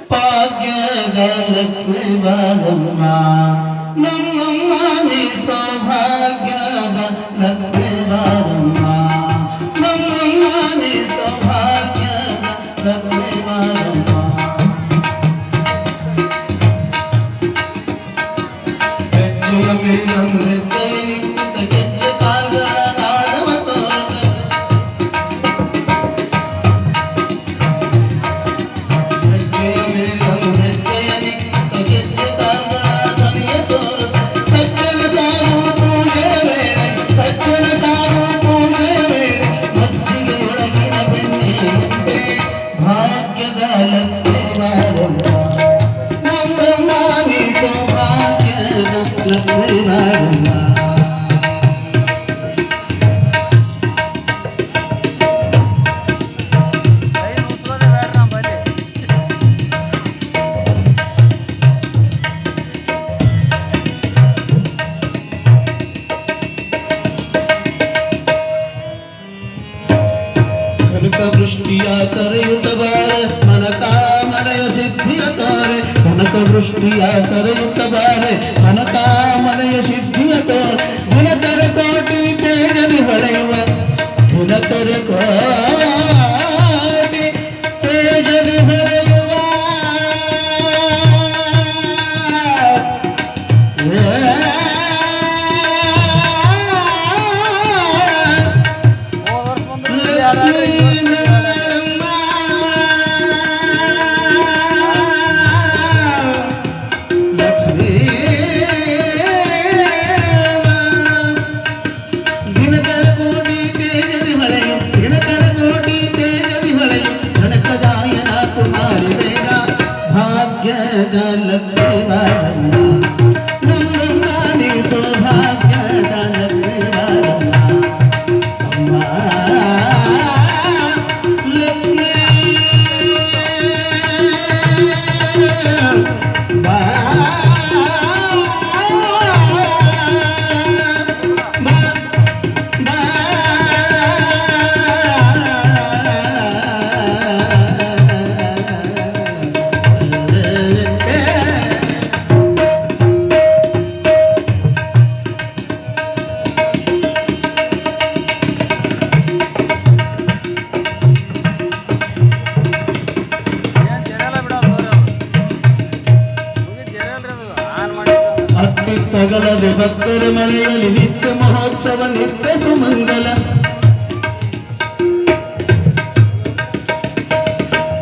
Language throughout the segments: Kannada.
ಭಾಗ್ಯದ ಲಕ್ಷ್ಮೀ ಬಾರಮ್ಮ ನಮ್ಮಮ್ಮ ನೀ ಸೌಭಾಗ್ಯದ ಲಕ್ಷ್ಮೀ ಬಾರಮ್ಮ ನಮ್ಮಮ್ಮ ನೀ ಸೌಭಾಗ್ಯದ ಲಕ್ಷ್ಮೀ ಬಾರಮ್ಮ ಹೆಜ್ಜೆಯ ಮೇಲಂಬೆತ್ತೆ ನಿಂತ ಗೆಜ್ಜೆ ಕಾಲ್ಗಳ ನಾದವ ತೋರದೆ ಭಾಗ್ಯದ ಲಕ್ಷ್ಮೀ ಬಾರಮ್ಮ ನಮ್ಮಮ್ಮ ನೀ ಸೌಭಾಗ್ಯದ ಲಕ್ಷ್ಮೀ ಬಾರಮ್ಮ ಕನಕವೃಷ್ಟಿಯ ಕರೆಯುತ್ತ ಬಾರೆ ಮನಕಾಮನೆಯ ಸಿದ್ಧಿಯ ತೋರೆ ಕನಕವೃಷ್ಟಿಯ ಕರೆಯುತ್ತ ಬಾರೆ ಮನಕಾಮನೆಯ ಸಿದ್ಧಿಯ ತೋರೆ ದಿನಕರ ಕೋಟಿ ತೇಜಲಿ ಹೊಳೆಯುವ ದಿನಕರ ಕೋಟಿ ತೇಜಲಿ ಹೊಳೆಯುವ ಭಾಗ್ಯದ ಲಕ್ಷ್ಮೀ ಬಾರಮ್ಮ ನಮ್ಮಮ್ಮ ನೀ ಸೌಭಾಗ್ಯದ ಲಕ್ಷ್ಮೀ ಬಾರಮ್ಮ ಅಮ್ಮ ಲಕ್ಷ್ಮೀ ಅತ್ತಿತ್ತಗಳದೆ ಭಕ್ತರ ಮನೆಯಲ್ಲಿ ನಿತ್ಯ ಮಹೋತ್ಸವ ನಿತ್ಯ ಸುಮಂಗಲ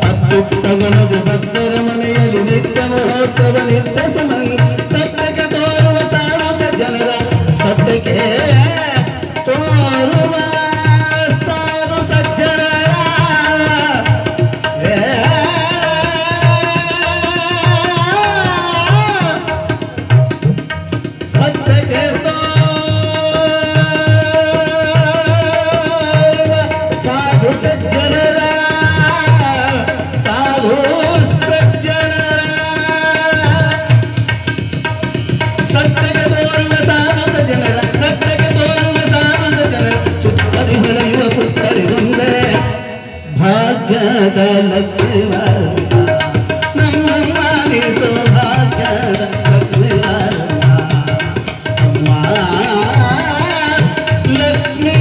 ಅತ್ತಿತ್ತಗಳದೆ ಭಕ್ತರ ಮನೆಯಲ್ಲಿ ನಿತ್ಯ ಮಹೋತ್ಸವ ನಿತ್ಯ ಸುಮಂಗಲ ಸತ್ಯಕ್ಕೆ ತೋರುವ ಸಾರು ಸಜ್ಜನರ ಸತ್ಯಕ್ಕೆ ತೋರುವ ಸಾರು ಸಜ್ಜನರ ಭಾಗ್ಯದ ಲಕ್ಷ್ಮೀ ಬಾರಮ್ಮ ನಮ್ಮಮ್ಮ ನೀ ಸೌಭಾಗ್ಯದ ಲಕ್ಷ್ಮೀ ಬಾರಮ್ಮ ಅಮ್ಮ ಲಕ್ಷ್ಮೀ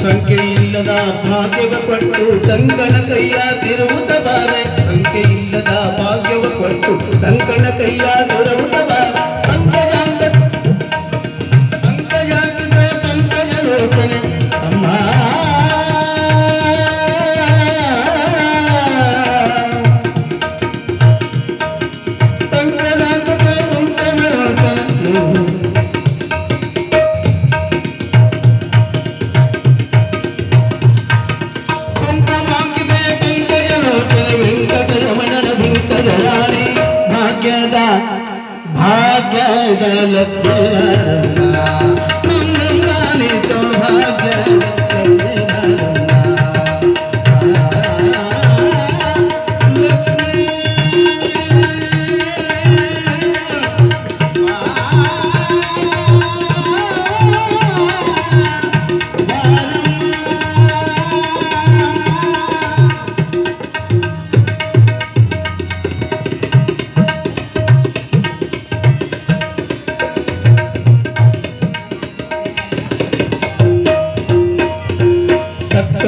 ಸಂಖ್ಯೆಯಿಲ್ಲದ ಭಾಗ್ಯವ ಕೊಟ್ಟು ಕಂಕಣ ಕೈಯ ತಿರುವುತ ಬಾರೆ ಸಂಖ್ಯೆಯಿಲ್ಲದ ಭಾಗ್ಯವ ಕೊಟ್ಟು ಕಂಕಣ ಕೈಯ ತಿರುವುತ ಬಾರೆ ಪಂಕಜಾಂಗ ಪಂಕಜ ಲೋಚನ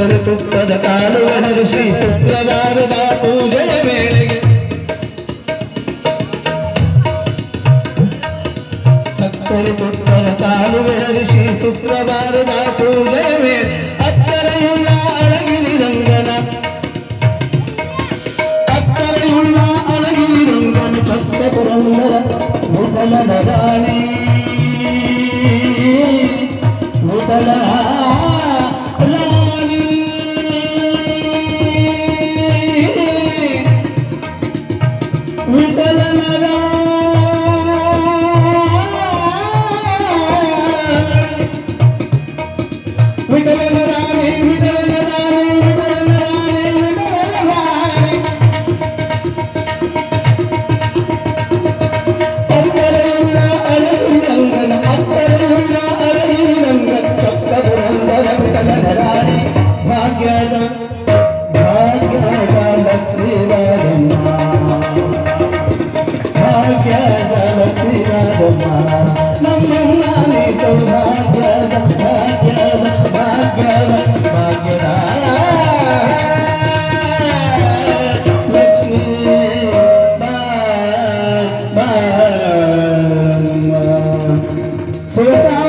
ಸಕ್ಕರೆ ತುಪ್ಪದ ಕಾಲುವೆನದು ಶ್ರೀ ಶುಕ್ರವಾರದ ಪೂಜೆಯ ವೇಳೆಗೆ ಸಕ್ಕರೆ ತುಪ್ಪದ ಕಾಲುವೆನದು ಶ್ರೀ ಶುಕ್ರವಾರದ ಪೂಜೆಯ ವೇಳೆ ಅಕ್ಕರೆಯುಳ್ಳ ಅಳಗಿರಿ ರಂಗನ ಅಕ್ಕರೆಯುಳ್ಳ ಅಳಗಿರಿ ರಂಗನ ಚಕ್ಕ ಪುರಂದರ ಮುದಲನ ರಾಣಿ ಮುದಲ ಭಾಗ್ಯದ ಲಕ್ಷ್ಮೀ ನಮ್ಮನ್ನ ಸೌಭಾಗ್ಯದ ಭಾಗ್ಯದ ಭಾಗ್ಯದ ಭಾಗ್ಯದ ಲಕ್ಷ್ಮೀ ಸುರಸ